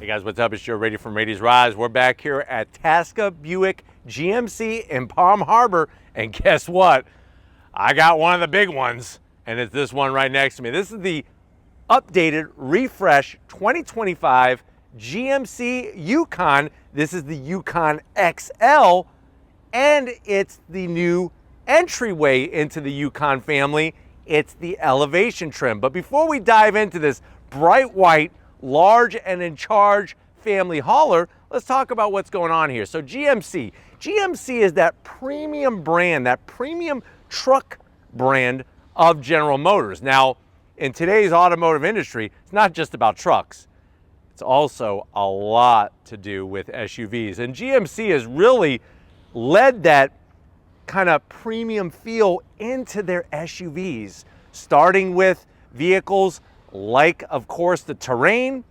Hey guys, what's up? It's Joe Rady from Rady's Rise. We're back here at Tasca Buick GMC in Palm Harbor, and guess what? I got one of the big ones, and it's this one right next to me. This is the updated, refresh 2025 GMC Yukon. This is the Yukon XL, and it's the new entryway into the Yukon family. It's the elevation trim. But before we dive into this bright white, large and in charge family hauler, let's talk about what's going on here. So GMC is that premium brand, that premium truck brand of General Motors. Now, in today's automotive industry, it's not just about trucks. It's also a lot to do with SUVs. And GMC has really led that kind of premium feel into their SUVs, starting with vehicles like, of course, the Terrain,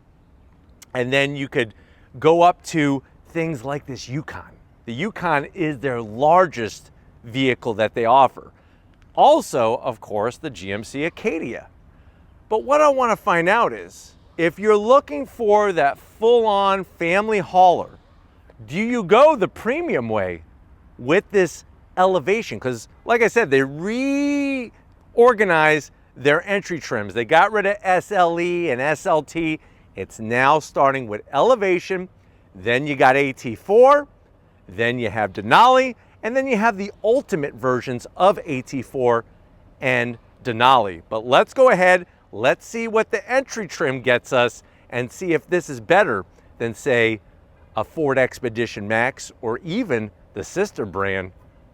and then you could go up to things like this Yukon. The Yukon is their largest vehicle that they offer. Also, of course, the GMC Acadia. But what I want to find out is, if you're looking for that full-on family hauler, do you go the premium way with this elevation? Because, like I said, they reorganized their entry trims. They got rid of SLE and SLT. It's now starting with elevation. Then you got AT4. Then you have Denali. And then you have the ultimate versions of AT4 and Denali. But let's go ahead. Let's see what the entry trim gets us and see if this is better than, say, a Ford Expedition Max or even the sister brand,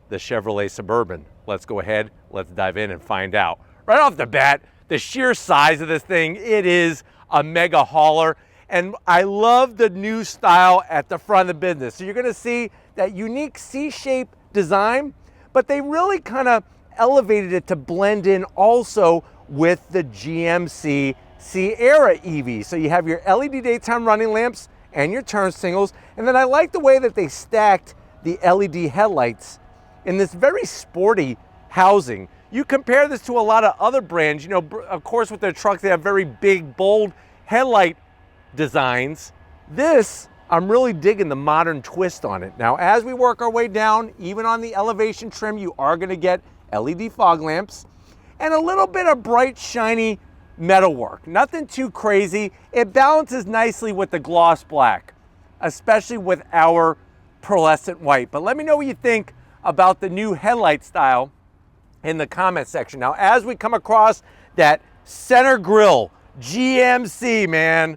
the Chevrolet Suburban. Let's go ahead. Let's dive in and find out. Right off the bat, the sheer size of this thing, it is a mega hauler. And I love the new style at the front of the business. So you're gonna see that unique C-shaped design, but they really kind of elevated it to blend in also with the GMC Sierra EV. So you have your LED daytime running lamps and your turn signals. And then I like the way that they stacked the LED headlights in this very sporty housing. You compare this to a lot of other brands, you know, of course with their trucks, they have very big, bold headlight designs. This, I'm really digging the modern twist on it. Now, as we work our way down, even on the elevation trim, you are gonna get LED fog lamps and a little bit of bright, shiny metalwork. Nothing too crazy. It balances nicely with the gloss black, especially with our pearlescent white. But let me know what you think about the new headlight style in the comment section. Now, as we come across that center grille, GMC, man,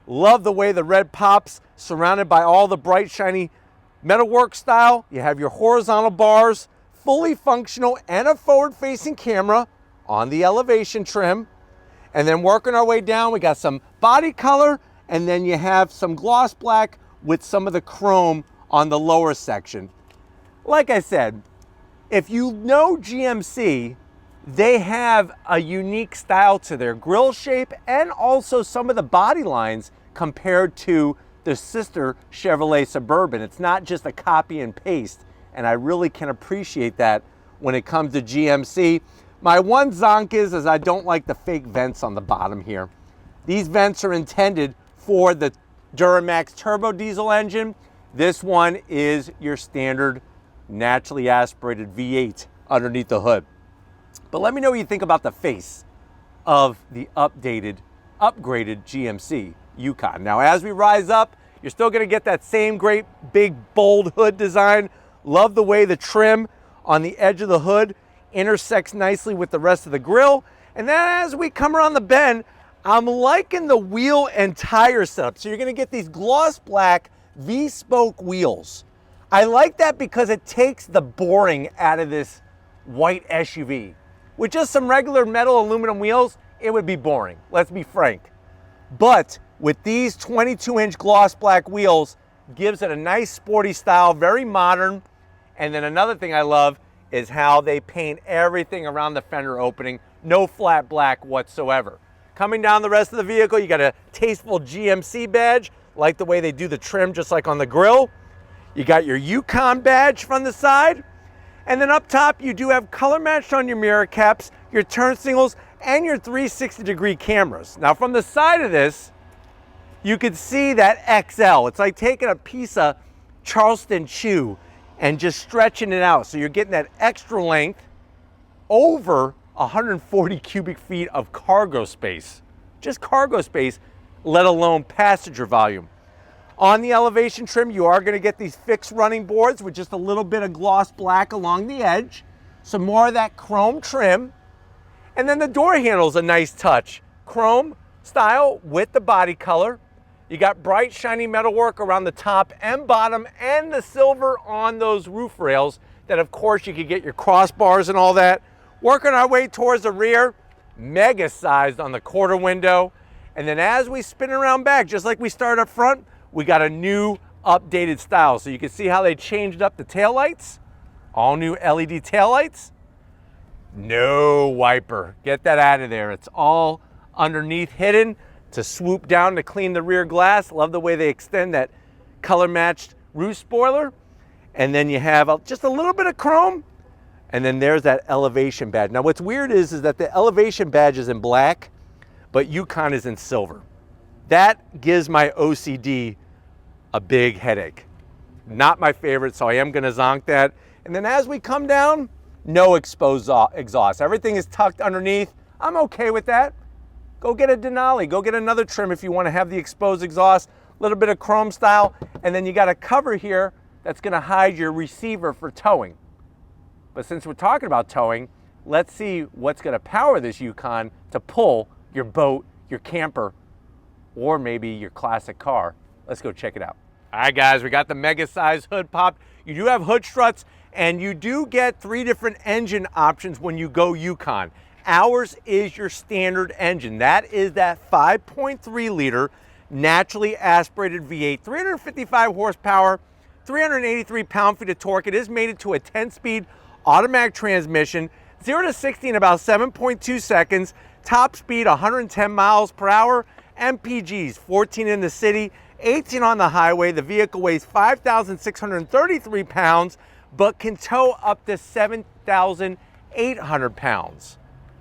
love the way the red pops, surrounded by all the bright, shiny metalwork style. You have your horizontal bars, fully functional, and a forward-facing camera on the elevation trim. And then working our way down, we got some body color, and then you have some gloss black with some of the chrome on the lower section. Like I said, if you know GMC, they have a unique style to their grille shape and also some of the body lines compared to the sister Chevrolet Suburban. It's not just a copy and paste, and I really can appreciate that when it comes to GMC. My one zonk is I don't like the fake vents on the bottom here. These vents are intended for the Duramax turbo diesel engine. This one is your standard naturally aspirated V8 underneath the hood. But let me know what you think about the face of the upgraded GMC Yukon. Now, as we rise up, you're still gonna get that same great big bold hood design. Love the way the trim on the edge of the hood intersects nicely with the rest of the grille. And then as we come around the bend, I'm liking the wheel and tire setup. So you're gonna get these gloss black V-spoke wheels. I like that because it takes the boring out of this white SUV. With just some regular metal aluminum wheels, it would be boring, let's be frank. But with these 22-inch gloss black wheels, gives it a nice sporty style, very modern. And then another thing I love is how they paint everything around the fender opening, no flat black whatsoever. Coming down the rest of the vehicle, you got a tasteful GMC badge, like the way they do the trim just like on the grille. You got your Yukon badge from the side. And then up top, you do have color matched on your mirror caps, your turn signals, and your 360-degree cameras. Now from the side of this, you can see that XL. It's like taking a piece of Charleston chew and just stretching it out. So you're getting that extra length over 140 cubic feet of cargo space. Just cargo space, let alone passenger volume. On the elevation trim, you are going to get these fixed running boards with just a little bit of gloss black along the edge. Some more of that chrome trim. And then the door handle's a nice touch. Chrome style with the body color. You got bright, shiny metalwork around the top and bottom, and the silver on those roof rails that, of course, you could get your crossbars and all that. Working our way towards the rear, mega sized on the quarter window. And then as we spin around back, just like we started up front, we got a new updated style. So you can see how they changed up the taillights. All new LED taillights. No wiper. Get that out of there. It's all underneath hidden to swoop down to clean the rear glass. Love the way they extend that color matched roof spoiler. And then you have just a little bit of chrome. And then there's that elevation badge. Now what's weird is that the elevation badge is in black, but Yukon is in silver. That gives my OCD a big headache. Not my favorite, so I am gonna zonk that. And then as we come down, no exposed exhaust. Everything is tucked underneath. I'm okay with that. Go get a Denali, go get another trim if you wanna have the exposed exhaust, a little bit of chrome style, and then you got a cover here that's gonna hide your receiver for towing. But since we're talking about towing, let's see what's gonna power this Yukon to pull your boat, your camper, or maybe your classic car. Let's go check it out. All right, guys, we got the mega size hood pop. You do have hood struts, and you do get 3 different engine options when you go Yukon. Ours is your standard engine. That is that 5.3 liter naturally aspirated V8, 355 horsepower, 383 pound-feet of torque. It is mated to a 10-speed automatic transmission, 0 to 60 in about 7.2 seconds, top speed 110 miles per hour, MPGs 14 in the city, 18 on the highway. The vehicle weighs 5,633 pounds, but can tow up to 7,800 pounds.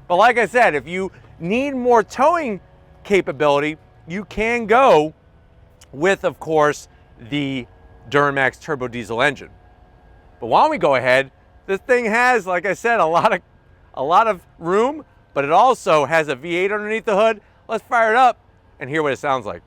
But like I said, if you need more towing capability, you can go with, of course, the Duramax turbo diesel engine. But why don't we go ahead? This thing has, like I said, a lot of room, but it also has a V8 underneath the hood. Let's fire it up and hear what it sounds like.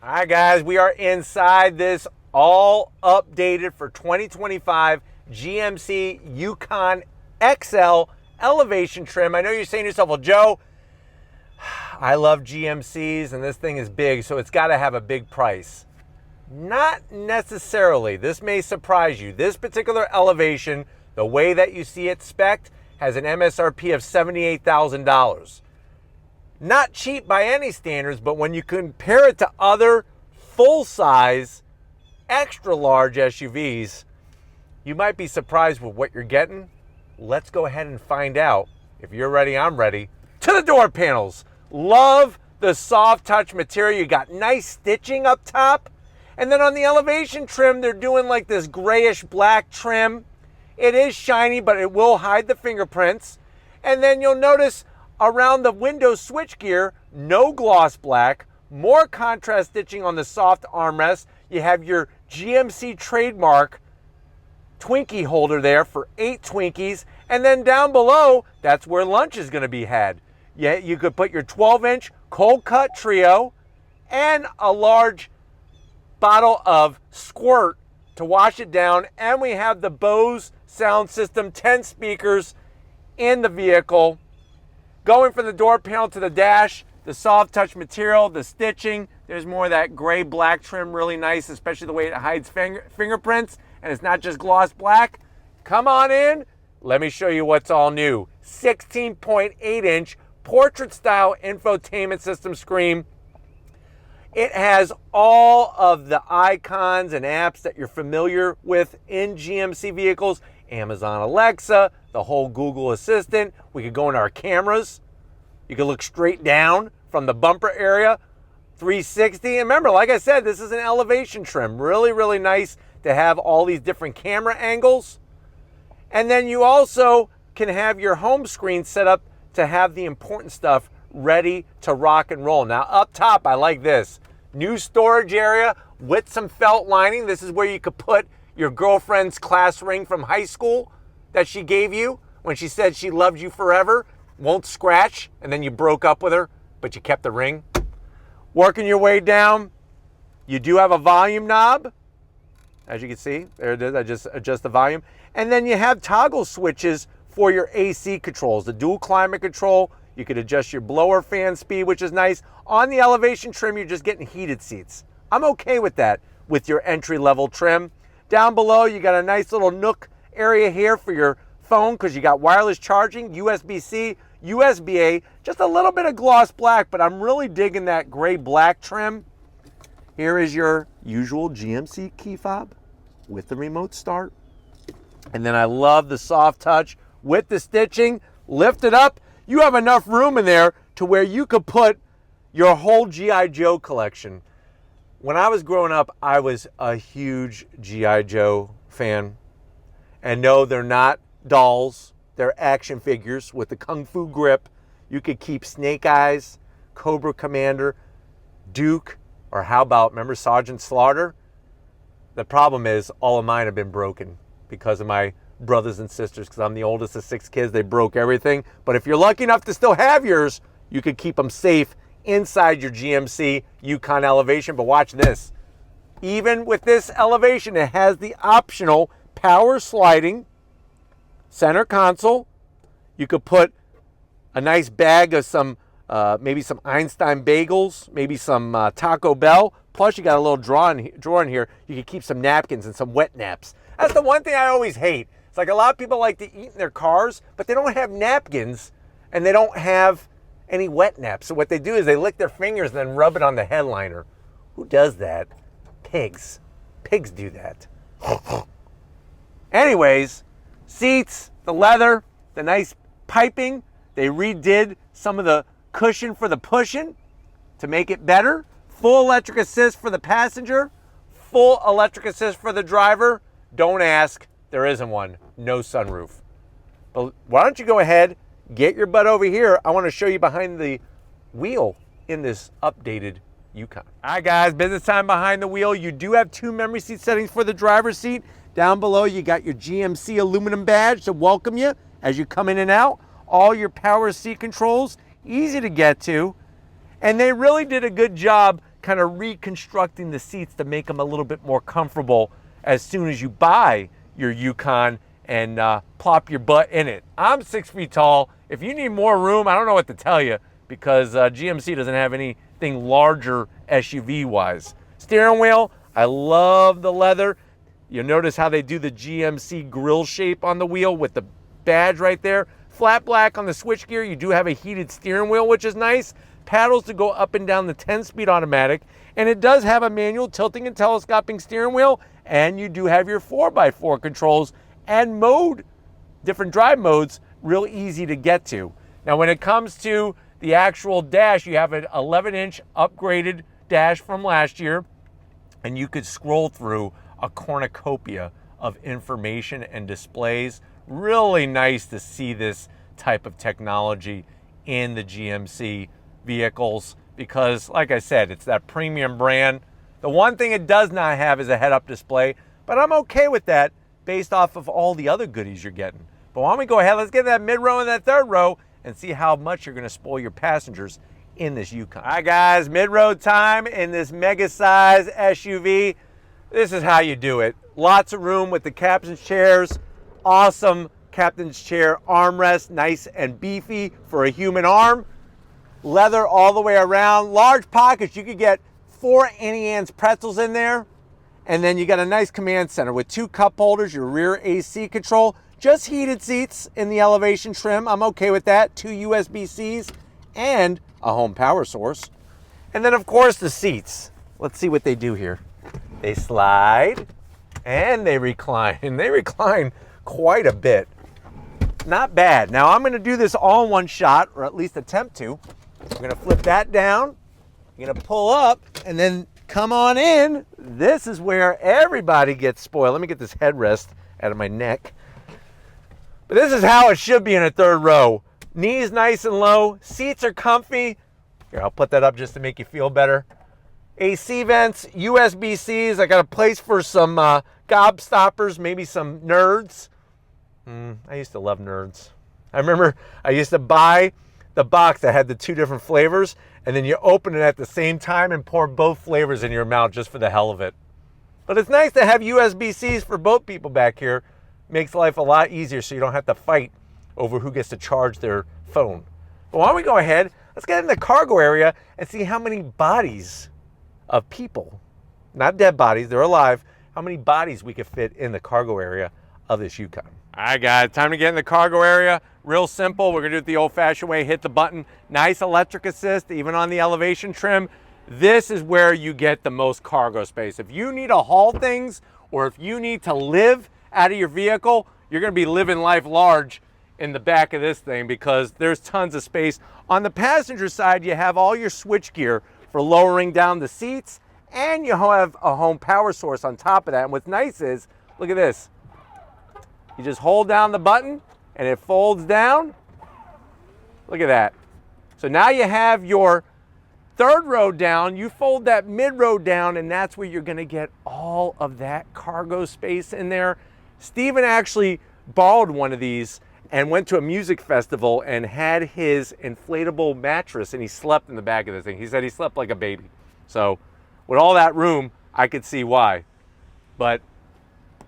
All right, guys, we are inside this all updated for 2025 GMC Yukon XL elevation trim. I know you're saying to yourself, well, Joe, I love GMCs and this thing is big, so it's got to have a big price. Not necessarily. This may surprise you. This particular elevation, the way that you see it spec'd, has an MSRP of $78,000. Not cheap by any standards, but when you compare it to other full-size, extra-large SUVs, you might be surprised with what you're getting. Let's go ahead and find out. If you're ready, I'm ready. To the door panels. Love the soft touch material. You got nice stitching up top. And then on the elevation trim, they're doing like this grayish black trim. It is shiny, but it will hide the fingerprints. And then you'll notice around the window switchgear, no gloss black, more contrast stitching on the soft armrest. You have your GMC trademark Twinkie holder there for 8 Twinkies. And then down below, that's where lunch is going to be had. Yeah, you could put your 12-inch cold cut trio and a large bottle of squirt to wash it down. And we have the Bose sound system, 10 speakers in the vehicle. Going from the door panel to the dash, the soft touch material, the stitching, there's more of that gray black trim, really nice, especially the way it hides fingerprints, and it's not just gloss black. Come on in, let me show you what's all new. 16.8-inch portrait style infotainment system screen. It has all of the icons and apps that you're familiar with in GMC vehicles Amazon Alexa, the whole Google Assistant. We could go into our cameras. You could look straight down from the bumper area, 360. And remember, like I said, this is an elevation trim. Really, really nice to have all these different camera angles. And then you also can have your home screen set up to have the important stuff ready to rock and roll. Now up top, I like this. New storage area with some felt lining. This is where you could put your girlfriend's class ring from high school that she gave you when she said she loved you forever. Won't scratch, and then you broke up with her, but you kept the ring. Working your way down, you do have a volume knob. As you can see, there it is. I just adjust the volume. And then you have toggle switches for your AC controls. The dual climate control, you could adjust your blower fan speed, which is nice. On the elevation trim, you're just getting heated seats. I'm okay with that with your entry-level trim. Down below, you got a nice little nook area here for your phone because you got wireless charging, USB-C, USB-A, just a little bit of gloss black, but I'm really digging that gray black trim. Here is your usual GMC key fob with the remote start. And then I love the soft touch with the stitching. Lift it up. You have enough room in there to where you could put your whole G.I. Joe collection. When I was growing up, I was a huge G.I. Joe fan. And no, they're not dolls. They're action figures with the Kung Fu grip. You could keep Snake Eyes, Cobra Commander, Duke, or how about, remember Sergeant Slaughter? The problem is all of mine have been broken because of my brothers and sisters, because I'm the oldest of 6 kids. They broke everything. But if you're lucky enough to still have yours, you could keep them safe inside your GMC Yukon elevation. But watch this. Even with this elevation, it has the optional power sliding center console. You could put a nice bag of some, maybe some Einstein bagels, maybe some Taco Bell. Plus, you got a little drawer in here. You could keep some napkins and some wet naps. That's the one thing I always hate. It's like a lot of people like to eat in their cars, but they don't have napkins and they don't have any wet naps. So what they do is they lick their fingers and then rub it on the headliner. Who does that? Pigs. Pigs do that. Anyways, seats, the leather, the nice piping. They redid some of the cushion for the pushing to make it better. Full electric assist for the passenger. Full electric assist for the driver. Don't ask, there isn't one. No sunroof. But why don't you go ahead, get your butt over here. I want to show you behind the wheel in this updated Yukon. All right, guys, business time behind the wheel. You do have 2 memory seat settings for the driver's seat. Down below, you got your GMC aluminum badge to welcome you as you come in and out. All your power seat controls, easy to get to. And they really did a good job kind of reconstructing the seats to make them a little bit more comfortable as soon as you buy your Yukon and plop your butt in it. I'm 6 feet tall. If you need more room, I don't know what to tell you because GMC doesn't have anything larger SUV-wise. Steering wheel, I love the leather. You'll notice how they do the GMC grill shape on the wheel with the badge right there. Flat black on the switchgear. You do have a heated steering wheel, which is nice. Paddles to go up and down the 10-speed automatic. And it does have a manual tilting and telescoping steering wheel. And you do have your 4x4 controls and different drive modes, real easy to get to. Now, when it comes to the actual dash, you have an 11-inch upgraded dash from last year. And you could scroll through a cornucopia of information and displays. Really nice to see this type of technology in the GMC vehicles because, like I said, it's that premium brand. The one thing it does not have is a head-up display, but I'm okay with that based off of all the other goodies you're getting. But why don't we go ahead, let's get that mid-row and that third row and see how much you're gonna spoil your passengers in this Yukon. All right, guys, mid-row time in this mega-size SUV. This is how you do it. Lots of room with the captain's chairs. Awesome captain's chair armrest, nice and beefy for a human arm. Leather all the way around. Large pockets. You could get 4 Annie Ann's pretzels in there. And then you got a nice command center with 2 cup holders, your rear AC control. Just heated seats in the elevation trim. I'm okay with that. 2 USB-Cs and a home power source. And then, of course, the seats. Let's see what they do here. They slide and they recline. And they recline quite a bit. Not bad. Now I'm gonna do this all in one shot, or at least attempt to. I'm gonna flip that down, I'm gonna pull up, and then come on in. This is where everybody gets spoiled. Let me get this headrest out of my neck. But this is how it should be in a third row. Knees nice and low, seats are comfy. Here, I'll put that up just to make you feel better. AC vents, USB-Cs. I got a place for some gobstoppers, maybe some nerds. I used to love nerds. I remember I used to buy the box that had the 2 different flavors, and then you open it at the same time and pour both flavors in your mouth just for the hell of it. But it's nice to have USB-Cs for both people back here. Makes life a lot easier so you don't have to fight over who gets to charge their phone. But why don't we go ahead, let's get in the cargo area and see how many bodies of people, not dead bodies, they're alive, how many bodies we could fit in the cargo area of this Yukon. All right, guys, time to get in the cargo area. Real simple. We're gonna do it the old-fashioned way. Hit the button. Nice electric assist, even on the elevation trim. This is where you get the most cargo space. If you need to haul things, or if you need to live out of your vehicle, you're gonna be living life large in the back of this thing because there's tons of space. On the passenger side, you have all your switch gear for lowering down the seats, and you have a home power source on top of that. And what's nice is, look at this. You just hold down the button and it folds down. Look at that. So now you have your third row down, you fold that mid row down, and that's where you're gonna get all of that cargo space in there. Steven actually borrowed one of these and went to a music festival and had his inflatable mattress, and he slept in the back of the thing. He said he slept like a baby. So with all that room, I could see why. But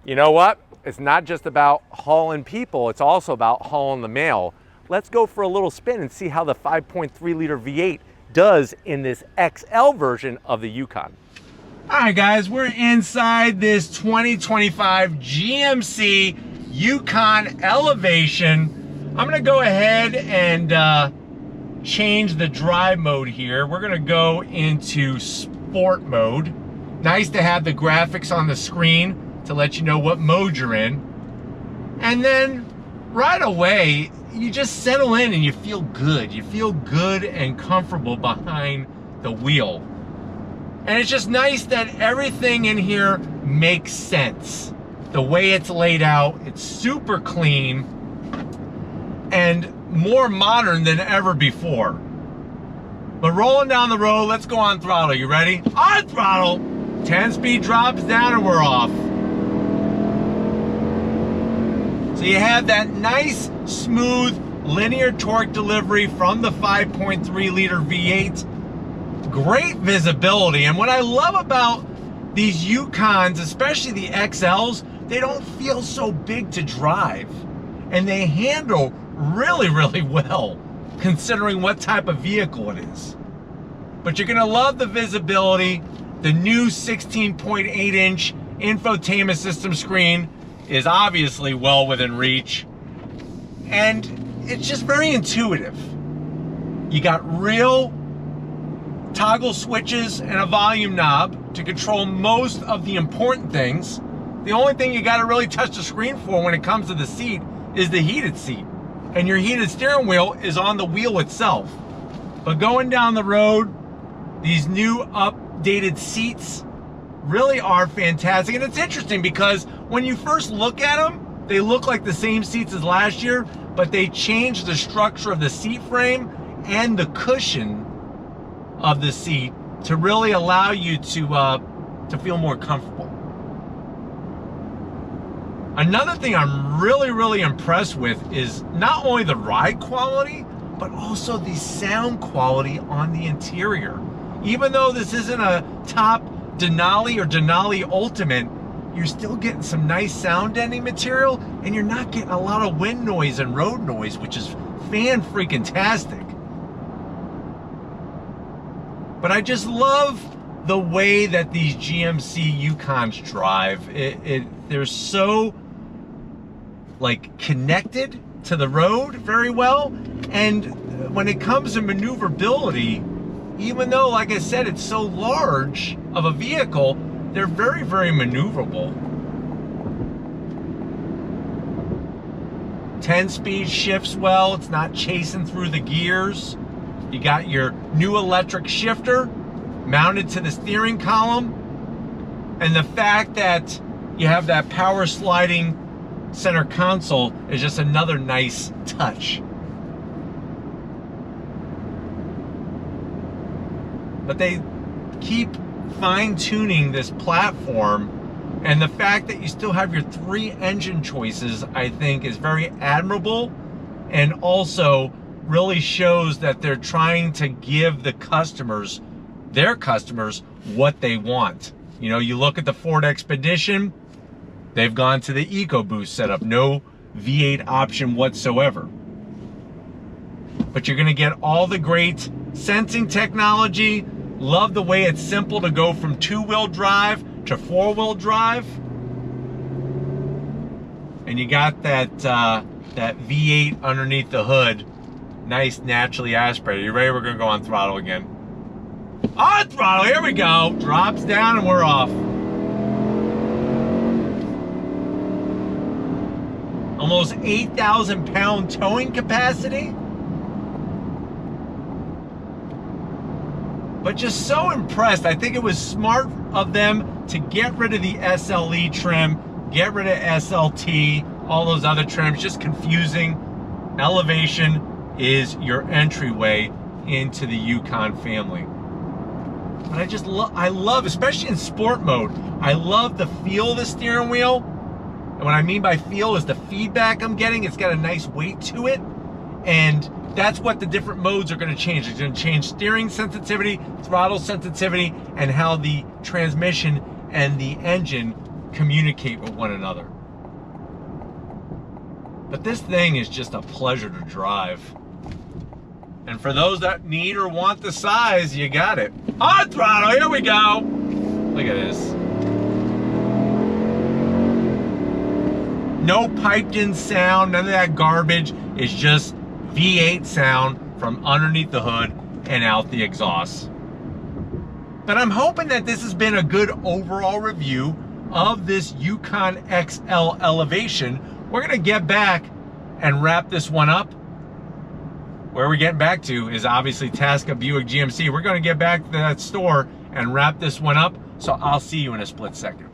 you know what? It's not just about hauling people, it's also about hauling the mail. Let's go for a little spin and see how the 5.3 liter V8 does in this XL version of the Yukon. All right, guys, we're inside this 2025 GMC Yukon Elevation. I'm gonna go ahead and change the drive mode here. We're gonna go into sport mode. Nice to have the graphics on the screen to let you know what mode you're in. And then right away, you just settle in and you feel good. You feel good and comfortable behind the wheel. And it's just nice that everything in here makes sense. The way it's laid out, it's super clean and more modern than ever before. But rolling down the road, let's go on throttle. You ready? On throttle. 10-speed drops down and we're off. So you have that nice, smooth, linear torque delivery from the 5.3 liter V8. Great visibility. And what I love about these Yukons, especially the XLs, they don't feel so big to drive. And they handle really, really well, considering what type of vehicle it is. But you're gonna love the visibility. The new 16.8-inch infotainment system screen is obviously well within reach, and it's just very intuitive. You got real toggle switches and a volume knob to control most of the important things. The only thing you got to really touch the screen for when it comes to the seat is the heated seat, and your heated steering wheel is on the wheel itself. But going down the road, these new updated seats really are fantastic. And it's interesting because when you first look at them, they look like the same seats as last year, but they changed the structure of the seat frame and the cushion of the seat to really allow you to feel more comfortable. Another thing I'm really, really impressed with is not only the ride quality, but also the sound quality on the interior. Even though this isn't a top Denali or Denali Ultimate, you're still getting some nice sound deadening material, and you're not getting a lot of wind noise and road noise, which is fan-freaking-tastic. But I just love the way that these GMC Yukons drive. They're so like connected to the road very well, and when it comes to maneuverability, even though, like I said, it's so large of a vehicle, they're very, very maneuverable. 10-speed shifts well. It's not chasing through the gears. You got your new electric shifter mounted to the steering column. And the fact that you have that power sliding center console is just another nice touch. But they keep fine-tuning this platform, and the fact that you still have your 3 engine choices, I think, is very admirable, and also really shows that they're trying to give the customers, their customers, what they want. You know, you look at the Ford Expedition, they've gone to the EcoBoost setup, no V8 option whatsoever. But you're gonna get all the great sensing technology. Love the way it's simple to go from 2-wheel drive to 4-wheel drive. And you got that that V8 underneath the hood, nice naturally aspirated. You ready? We're gonna go on throttle again. On throttle, here we go. Drops down and we're off. Almost 8,000 pound towing capacity. But just so impressed. I think it was smart of them to get rid of the SLE trim, get rid of SLT, all those other trims, just confusing. Elevation is your entryway into the Yukon family. But I love, especially in sport mode, I love the feel of the steering wheel. And what I mean by feel is the feedback I'm getting. It's got a nice weight to it. And that's what the different modes are going to change. It's going to change steering sensitivity, throttle sensitivity, and how the transmission and the engine communicate with one another. But this thing is just a pleasure to drive. And for those that need or want the size, you got it. On throttle, here we go. Look at this. No piped in sound, none of that garbage. It's just V8 sound from underneath the hood and out the exhaust. But I'm hoping that this has been a good overall review of this Yukon XL Elevation. We're gonna get back and wrap this one up. Where we're getting back to is obviously Tasca Buick GMC. We're gonna get back to that store and wrap this one up. So I'll see you in a split second.